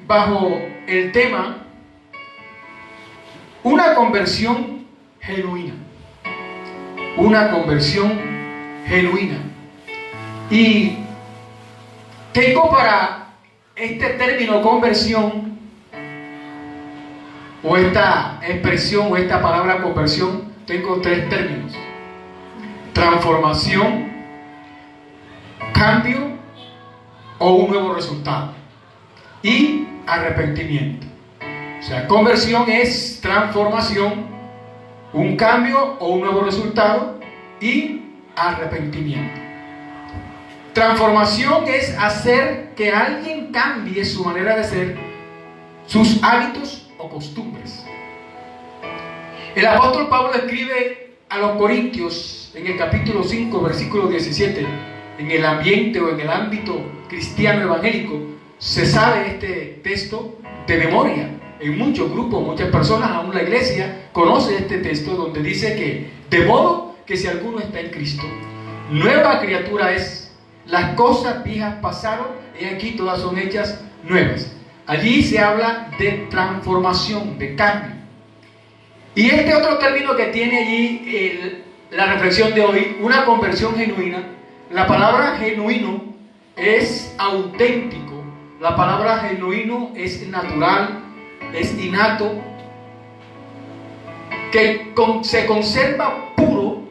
bajo el tema una conversión genuina. Una conversión genuina. Y tengo para este término conversión, o esta expresión, o esta palabra conversión, tengo tres términos: transformación, cambio o un nuevo resultado, y arrepentimiento. O sea, conversión es transformación, un cambio o un nuevo resultado, y arrepentimiento. Transformación es hacer que alguien cambie su manera de ser, sus hábitos o costumbres. El apóstol Pablo escribe a los Corintios en el capítulo 5, versículo 17, en el ambiente o en el ámbito cristiano evangélico, se sabe este texto de memoria. En muchos grupos, muchas personas, aún la iglesia, conoce este texto donde dice que, de modo que si alguno está en Cristo, nueva criatura es. Las cosas viejas pasaron y aquí todas son hechas nuevas. Allí se habla de transformación, de cambio. Y este otro término que tiene allí la reflexión de hoy, una conversión genuina. La palabra genuino es auténtico. La palabra genuino es natural, es innato, que se conserva puro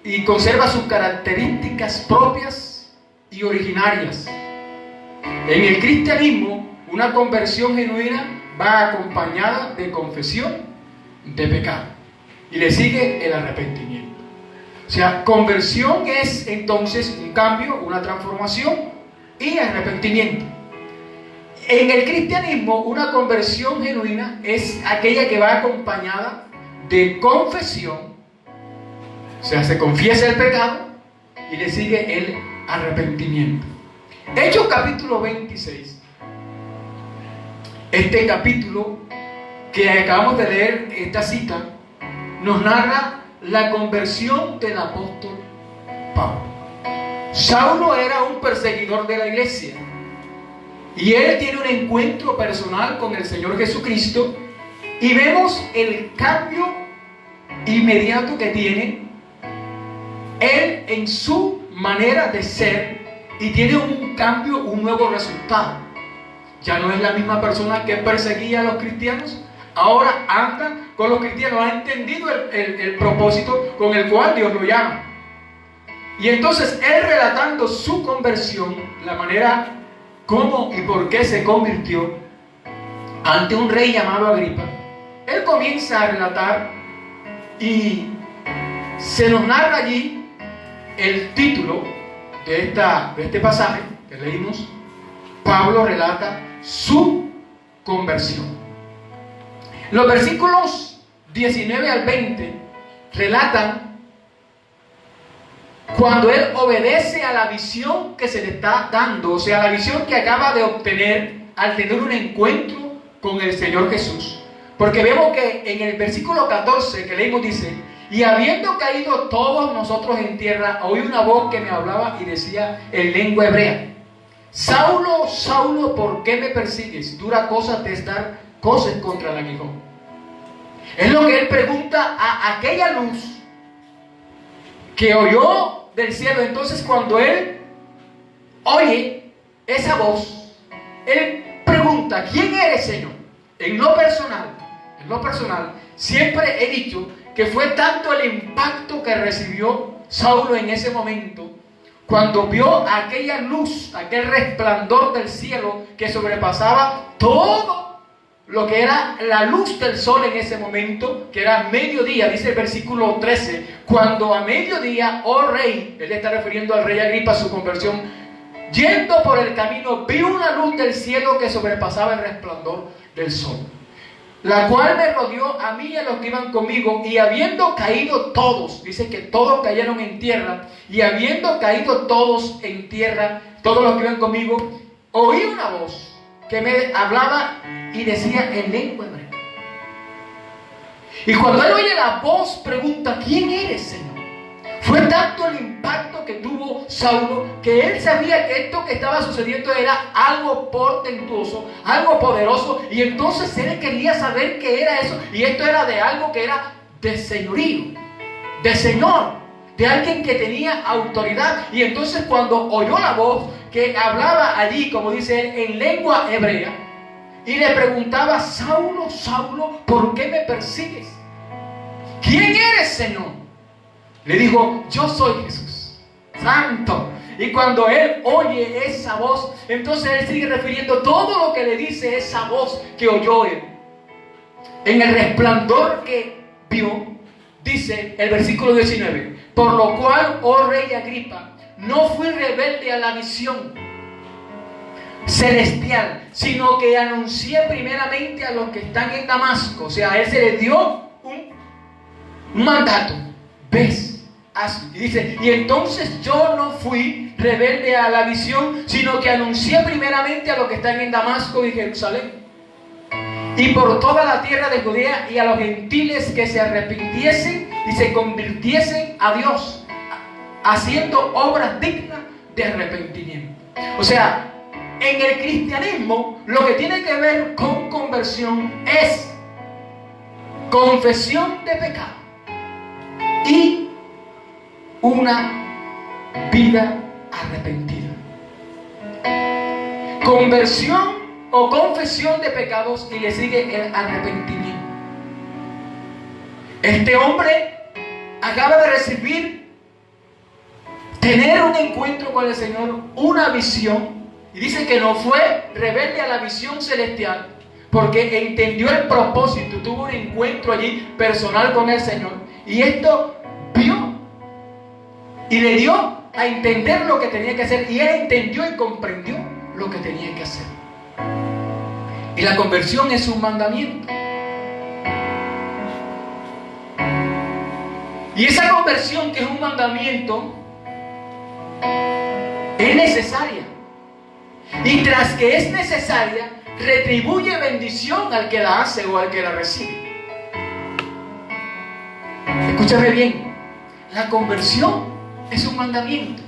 y conserva sus características propias y originarias. En el cristianismo, una conversión genuina va acompañada de confesión de pecado y le sigue el arrepentimiento. O sea, conversión es entonces un cambio, una transformación y arrepentimiento. En el cristianismo, una conversión genuina es aquella que va acompañada de confesión, o sea, se confiesa el pecado y le sigue el arrepentimiento. Hechos capítulo 26. Este capítulo que acabamos de leer, esta cita, nos narra la conversión del apóstol Pablo. Saulo era un perseguidor de la iglesia y él tiene un encuentro personal con el Señor Jesucristo y vemos el cambio inmediato que tiene él en su manera de ser, y tiene un cambio, un nuevo resultado. Ya no es la misma persona que perseguía a los cristianos, ahora anda con los cristianos, ha entendido el propósito con el cual Dios lo llama. Y entonces él, relatando su conversión, la manera cómo y por qué se convirtió ante un rey llamado Agripa, él comienza a relatar y se nos narra allí el título de este pasaje que leímos. Pablo relata su conversión. Los versículos 19 al 20 relatan cuando él obedece a la visión que se le está dando, o sea, la visión que acaba de obtener al tener un encuentro con el Señor Jesús. Porque vemos que en el versículo 14 que leímos dice: y habiendo caído todos nosotros en tierra, oí una voz que me hablaba y decía en lengua hebrea: Saulo, Saulo, ¿por qué me persigues? Dura cosa te es dar coces contra el aguijón. Es lo que él pregunta a aquella luz que oyó del cielo. Entonces, cuando él oye esa voz, él pregunta: ¿quién eres, Señor? En lo personal, siempre he dicho que fue tanto el impacto que recibió Saulo en ese momento, cuando vio aquella luz, aquel resplandor del cielo que sobrepasaba todo lo que era la luz del sol en ese momento, que era mediodía. Dice el versículo 13: cuando a mediodía, oh rey, él está refiriendo al rey Agripa, su conversión, yendo por el camino, vi una luz del cielo que sobrepasaba el resplandor del sol, la cual me rodeó a mí y a los que iban conmigo, y habiendo caído todos, dice que todos cayeron en tierra, y habiendo caído todos en tierra, todos los que iban conmigo, oí una voz que me hablaba y decía en lengua hebrea. Y cuando él oye la voz, pregunta: ¿quién eres, Señor? Fue tanto el impacto que tuvo Saulo que él sabía que esto que estaba sucediendo era algo portentoso, algo poderoso, y entonces él quería saber qué era eso, y esto era de algo que era de señorío, de señor, de alguien que tenía autoridad. Y entonces cuando oyó la voz que hablaba allí, como dice él, en lengua hebrea, y le preguntaba: Saulo, Saulo, ¿por qué me persigues? ¿Quién eres, Señor? Le dijo: yo soy Jesús, santo. Y cuando él oye esa voz, entonces él sigue refiriendo todo lo que le dice esa voz que oyó él. En el resplandor que vio, dice el versículo 19: por lo cual, oh rey Agripa, no fui rebelde a la visión celestial, sino que anuncié primeramente a los que están en Damasco. O sea, a él se le dio un mandato: ves, hazlo. Y dice: y entonces yo no fui rebelde a la visión, sino que anuncié primeramente a los que están en Damasco y Jerusalén, y por toda la tierra de Judea, y a los gentiles que se arrepintiesen y se convirtiesen a Dios, haciendo obras dignas de arrepentimiento. O sea, en el cristianismo, lo que tiene que ver con conversión es confesión de pecado y una vida arrepentida. Conversión o confesión de pecados, y le sigue el arrepentimiento. Este hombre acaba de recibir, tener un encuentro con el Señor, una visión, y dice que no fue rebelde a la visión celestial, porque entendió el propósito, tuvo un encuentro allí personal con el Señor, y esto vio y le dio a entender lo que tenía que hacer, y él entendió y comprendió lo que tenía que hacer. Y la conversión es un mandamiento. Y esa conversión, que es un mandamiento, es necesaria. Y tras que es necesaria, retribuye bendición al que la hace o al que la recibe. Escúchame bien, la conversión es un mandamiento.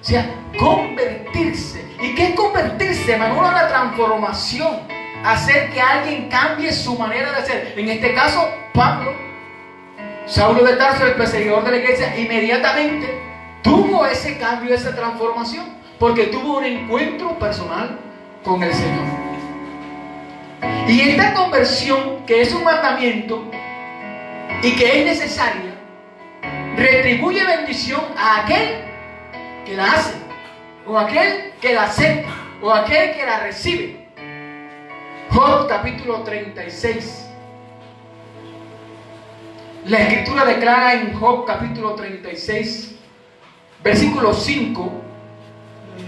O sea, convertirse. ¿Y qué es convertirse, hermano? Una transformación, hacer que alguien cambie su manera de hacer. En este caso, Pablo, Saulo de Tarso, el perseguidor de la iglesia, inmediatamente tuvo ese cambio, esa transformación, porque tuvo un encuentro personal con el Señor. Y esta conversión, que es un mandamiento y que es necesaria, retribuye bendición a aquel que la hace, o aquel que la acepta, o aquel que la recibe. Job capítulo 36. La Escritura declara en Job capítulo 36, versículo 5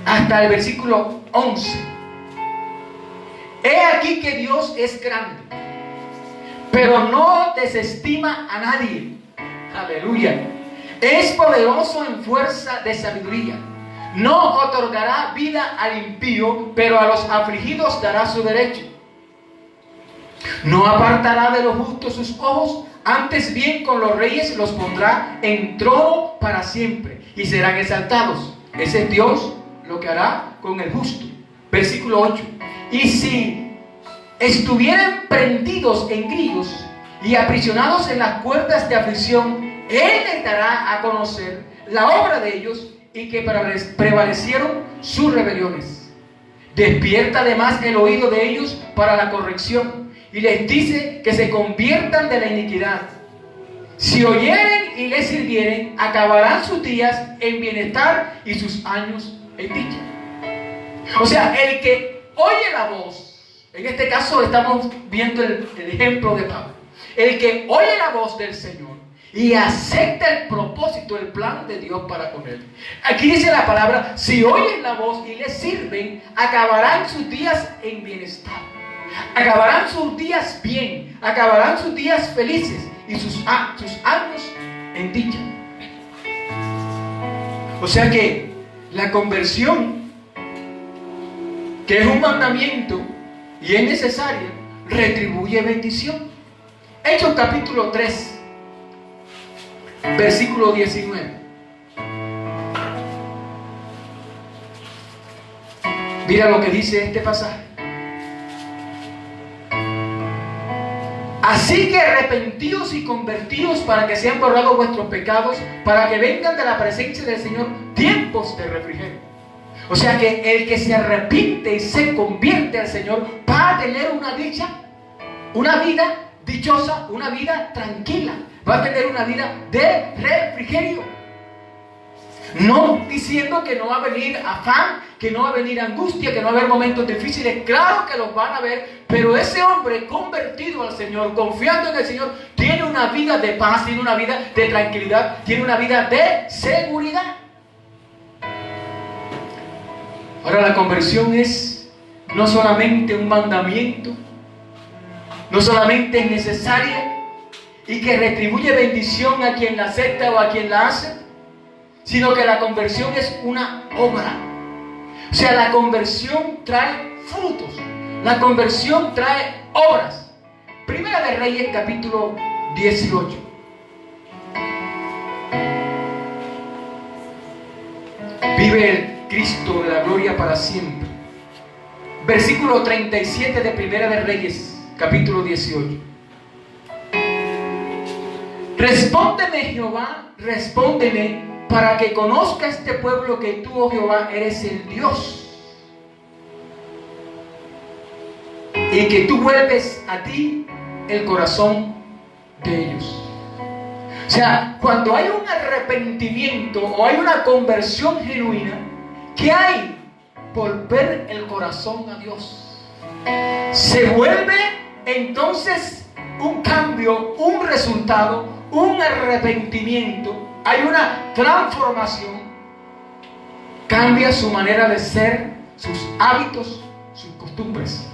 hasta el versículo 11: he aquí que Dios es grande, pero no desestima a nadie. Aleluya. Es poderoso en fuerza de sabiduría. No otorgará vida al impío, pero a los afligidos dará su derecho. No apartará de los justos sus ojos, antes bien con los reyes los pondrá en trono para siempre, y serán exaltados. Ese es Dios lo que hará con el justo. Versículo 8: y si estuvieran prendidos en grillos y aprisionados en las cuerdas de aflicción, Él les dará a conocer la obra de ellos, y que prevalecieron sus rebeliones. Despierta además el oído de ellos para la corrección, y les dice que se conviertan de la iniquidad. Si oyeren y les sirvieren, acabarán sus días en bienestar y sus años en dicha. O sea, el que oye la voz, en este caso estamos viendo el ejemplo de Pablo, el que oye la voz del Señor y acepta el propósito, el plan de Dios para con él. Aquí dice la palabra: si oyen la voz y les sirven, acabarán sus días en bienestar, acabarán sus días bien, acabarán sus días felices, y sus años en dicha. O sea que la conversión, que es un mandamiento y es necesaria, retribuye bendición. Hechos capítulo 3, versículo 19. Mira lo que dice este pasaje. Así que arrepentíos y convertíos para que sean borrados vuestros pecados, para que vengan de la presencia del Señor tiempos de refrigerio. O sea que el que se arrepiente y se convierte al Señor va a tener una dicha, una vida dichosa, una vida tranquila. Va a tener una vida de refrigerio. No diciendo que no va a venir afán, que no va a venir angustia, que no va a haber momentos difíciles. Claro que los van a ver, pero ese hombre convertido al Señor, confiando en el Señor, tiene una vida de paz, tiene una vida de tranquilidad, tiene una vida de seguridad. Ahora, la conversión es no solamente un mandamiento, no solamente es necesaria y que retribuye bendición a quien la acepta o a quien la hace, sino que la conversión es una obra. O sea, la conversión trae frutos, la conversión trae obras. Primera de Reyes, capítulo 18. Vive el Cristo de la gloria para siempre. Versículo 37 de Primera de Reyes, capítulo 18. Respóndeme, Jehová, respóndeme, para que conozca este pueblo que tú, oh Jehová, eres el Dios, y que tú vuelves a ti el corazón de ellos. O sea, cuando hay un arrepentimiento o hay una conversión genuina, ¿qué hay? Volver el corazón a Dios. Se vuelve entonces un cambio, un resultado, un arrepentimiento. Hay una transformación. Cambia su manera de ser, sus hábitos, sus costumbres.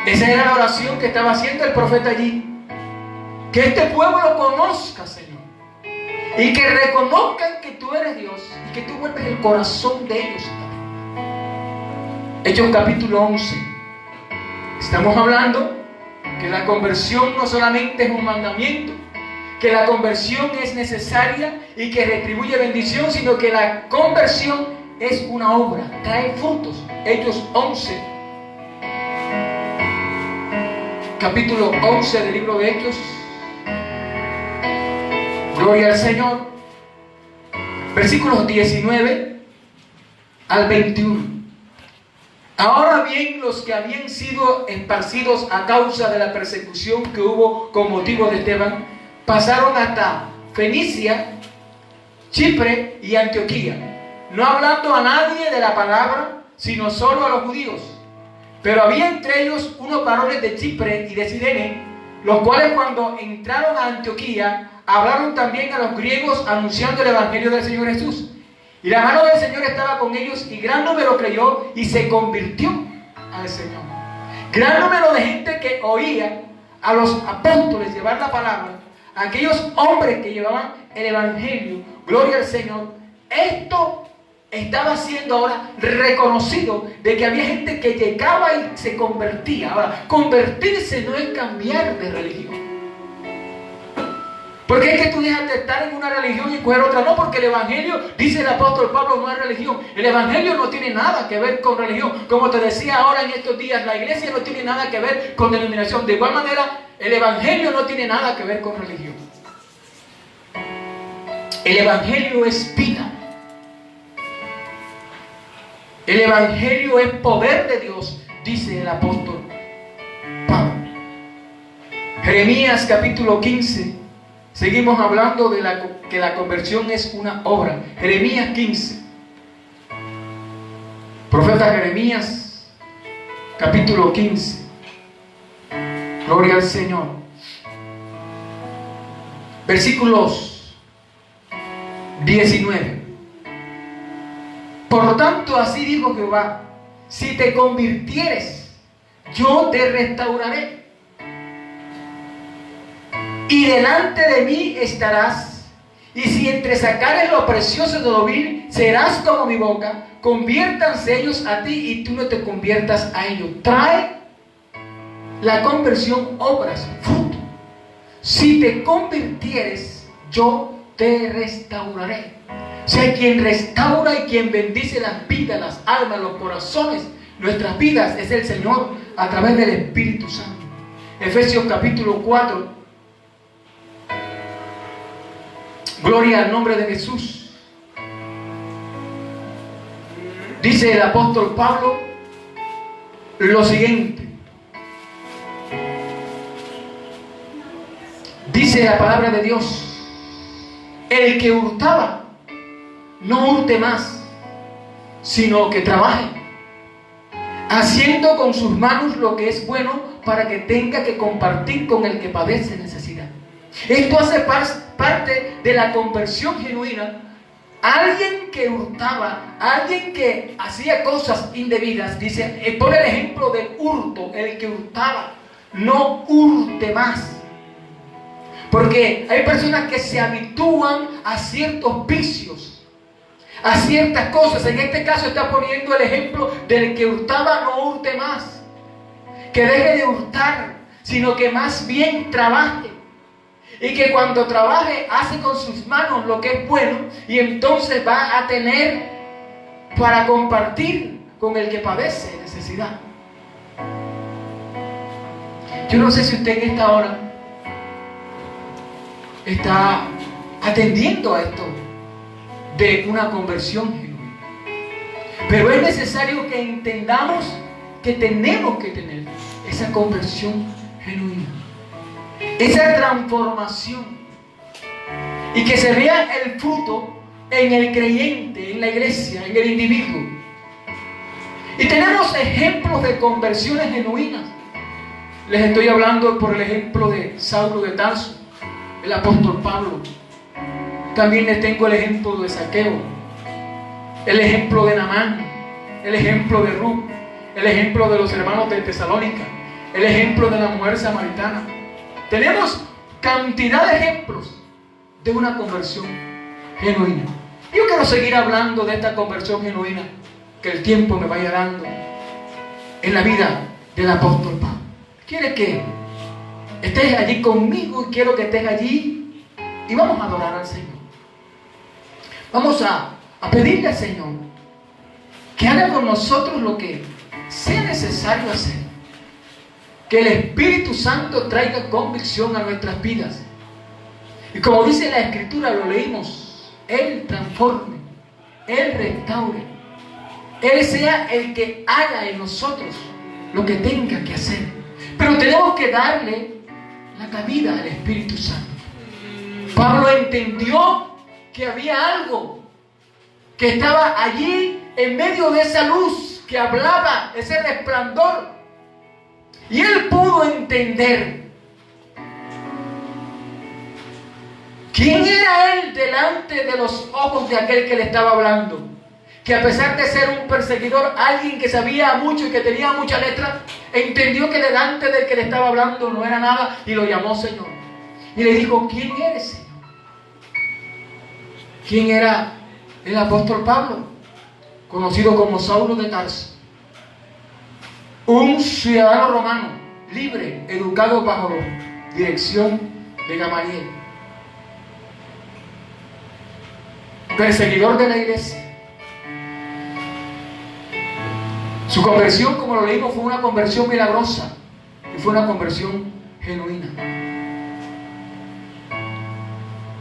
Esa era la oración que estaba haciendo el profeta allí. Que este pueblo conozca, Señor, y que reconozcan que tú eres Dios y que tú vuelves el corazón de ellos a ti. Hechos capítulo 11. Estamos hablando que la conversión no solamente es un mandamiento, que la conversión es necesaria y que retribuye bendición, sino que la conversión es una obra, trae frutos. Hechos 11, capítulo 11 del libro de Hechos. Gloria al Señor. Versículos 19 al 21. Ahora bien, los que habían sido esparcidos a causa de la persecución que hubo con motivo de Esteban, pasaron hasta Fenicia, Chipre y Antioquía, no hablando a nadie de la palabra, sino solo a los judíos. Pero había entre ellos unos varones de Chipre y de Cirene, los cuales cuando entraron a Antioquía, hablaron también a los griegos anunciando el evangelio del Señor Jesús. Y la mano del Señor estaba con ellos y gran número creyó y se convirtió al Señor. Gran número de gente que oía a los apóstoles llevar la palabra, aquellos hombres que llevaban el evangelio, gloria al Señor. Esto estaba siendo ahora reconocido de que había gente que llegaba y se convertía. Ahora, convertirse no es cambiar de religión. Porque es que tú dejas de estar en una religión y coger otra. No, porque el evangelio, dice el apóstol Pablo, no es religión. El evangelio no tiene nada que ver con religión. Como te decía ahora en estos días, la iglesia no tiene nada que ver con denominación. De igual manera, el evangelio no tiene nada que ver con religión. El evangelio es vida. El evangelio es poder de Dios, dice el apóstol Pablo. Jeremías capítulo 15. Seguimos hablando de que la conversión es una obra. Jeremías 15. Profeta Jeremías capítulo 15. Gloria al Señor. Versículos 19. Por tanto, así dijo Jehová: si te convirtieres, yo te restauraré, y delante de mí estarás, y si entresacares lo precioso de lo vil, serás como mi boca. Conviértanse ellos a ti y tú no te conviertas a ellos. Trae la conversión obras, fruto. Si te convirtieres, yo te restauraré. sea quien restaura y quien bendice las vidas, las almas, los corazones, nuestras vidas, es el Señor a través del Espíritu Santo. Efesios capítulo 4. Gloria al nombre de Jesús. Dice el apóstol Pablo lo siguiente. Dice la palabra de Dios: el que hurtaba, no hurte más, sino que trabaje, haciendo con sus manos lo que es bueno, para que tenga que compartir con el que padece necesidad. Esto hace parte de la conversión genuina. Alguien que hurtaba, alguien que hacía cosas indebidas, dice, pone el ejemplo del hurto. El que hurtaba, no hurte más. Porque hay personas que se habitúan a ciertos vicios, a ciertas cosas. En este caso está poniendo el ejemplo del que hurtaba, no hurte más. Que deje de hurtar, sino que más bien trabaje. Y que cuando trabaje, hace con sus manos lo que es bueno, y entonces va a tener para compartir con el que padece necesidad. Yo no sé si usted en esta hora está atendiendo a esto de una conversión genuina. Pero es necesario que entendamos que tenemos que tener esa conversión genuina, esa transformación, y que se vea el fruto en el creyente, en la iglesia, en el individuo. Y tenemos ejemplos de conversiones genuinas. Les estoy hablando por el ejemplo de Saulo de Tarso, el apóstol Pablo. También les tengo el ejemplo de Zaqueo, el ejemplo de Naamán, el ejemplo de Ruth, el ejemplo de los hermanos de Tesalónica, el ejemplo de la mujer samaritana. Tenemos cantidad de ejemplos de una conversión genuina. Yo quiero seguir hablando de esta conversión genuina que el tiempo me vaya dando en la vida del apóstol Pablo. Quiere que estés allí conmigo, y quiero que estés allí y vamos a adorar al Señor. Vamos a pedirle al Señor que haga con nosotros lo que sea necesario hacer. Que el Espíritu Santo traiga convicción a nuestras vidas. Y como dice la Escritura, lo leímos, Él transforme, Él restaure, Él sea el que haga en nosotros lo que tenga que hacer. Pero tenemos que darle la cabida al Espíritu Santo. Pablo entendió que había algo que estaba allí en medio de esa luz que hablaba, ese resplandor. Y él pudo entender quién era él delante de los ojos de aquel que le estaba hablando. Que a pesar de ser un perseguidor, alguien que sabía mucho y que tenía mucha letra, entendió que delante del que le estaba hablando no era nada y lo llamó Señor. Y le dijo: ¿quién eres, Señor? ¿Quién era el apóstol Pablo? Conocido como Saulo de Tarso. Un ciudadano romano, libre, educado bajo la dirección de Gamaliel. Perseguidor de la iglesia. Su conversión, como lo leímos, fue una conversión milagrosa y fue una conversión genuina.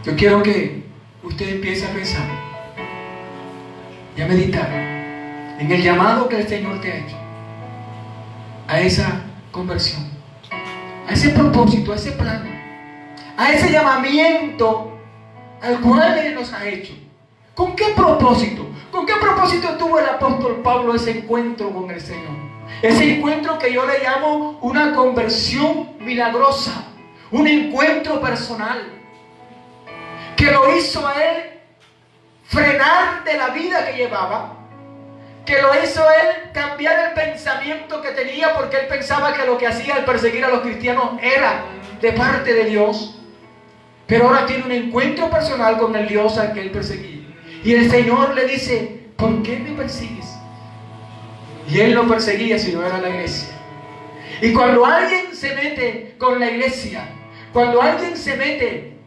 Yo quiero que usted empiece a pensar y a meditar en el llamado que el Señor te ha hecho a esa conversión, a ese propósito, a ese plan, a ese llamamiento al cual Él nos ha hecho. ¿Con qué propósito? ¿Con qué propósito tuvo el apóstol Pablo ese encuentro con el Señor? Ese encuentro que yo le llamo una conversión milagrosa, un encuentro personal, que lo hizo a él frenar de la vida que llevaba, que lo hizo a él cambiar el pensamiento que tenía, porque él pensaba que lo que hacía al perseguir a los cristianos era de parte de Dios, pero ahora tiene un encuentro personal con el Dios al que él perseguía. Y el Señor le dice: ¿por qué me persigues? Y él no perseguía, sino era la iglesia. Y cuando alguien se mete con la iglesia, cuando alguien se mete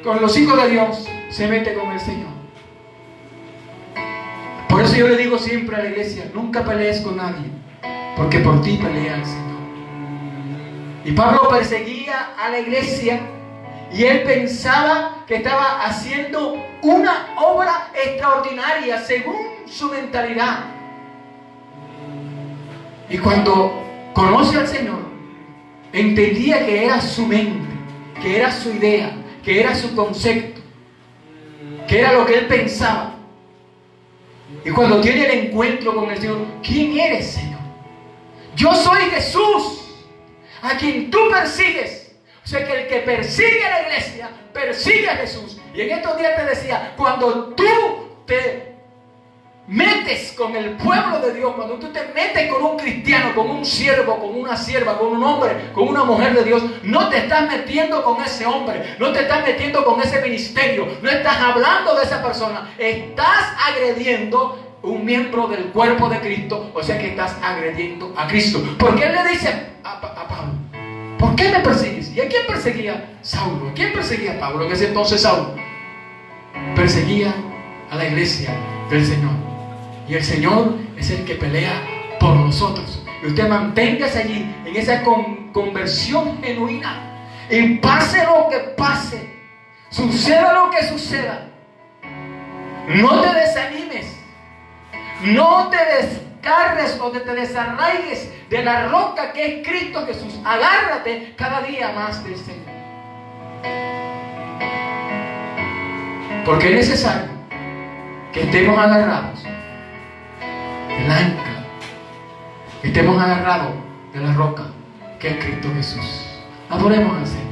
con los hijos de Dios, se mete con el Señor. eso yo le digo siempre a la iglesia: nunca pelees con nadie, porque por ti pelea el Señor. Y Pablo perseguía a la iglesia y él pensaba que estaba haciendo una obra extraordinaria según su mentalidad. Y cuando conoce al Señor, entendía que era su mente, que era su idea, que era su concepto, que era lo que él pensaba. Y cuando tiene el encuentro con el Señor: ¿quién eres, Señor? Yo soy Jesús, a quien tú persigues. O sea que el que persigue a la iglesia, persigue a Jesús. Y en estos días te decía, cuando tú te metes con el pueblo de Dios, cuando tú te metes con un cristiano, con un siervo, con una sierva, con un hombre, con una mujer de Dios, no te estás metiendo con ese hombre, no te estás metiendo con ese ministerio, no estás hablando de esa persona, estás agrediendo un miembro del cuerpo de Cristo. O sea que estás agrediendo a Cristo, porque él le dice a Pablo: ¿por qué me persigues? ¿Y a quién perseguía Saulo? ¿A quién perseguía Pablo? En ese entonces Saulo perseguía a la iglesia del Señor. Y el Señor es el que pelea por nosotros. Y usted manténgase allí en esa conversión genuina. Y pase lo que pase, suceda lo que suceda, no te desanimes, no te descarres o te desarraigues de la roca que es Cristo Jesús. Agárrate cada día más del Señor. Porque es necesario que estemos agarrados del ancla, que estemos agarrados de la roca que es Cristo Jesús. Adoremos al Señor.